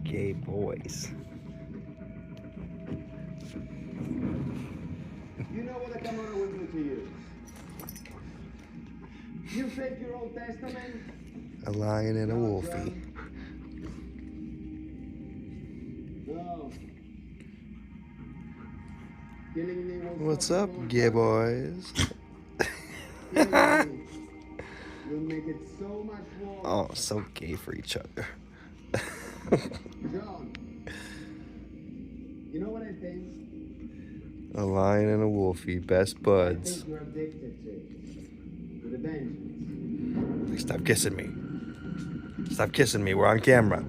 gay boys. You know what a Camaro will do to you? You fake your Old Testament? A lion and a wolfie. No. Killing me won't What's stop up, the gay world. boys? Killing me will make it so much worse. Oh, so gay for each other. John, you know what I think? A lion and a wolfie, best I buds. think you're addicted to the vengeance. Stop kissing me. Stop kissing me. We're on camera.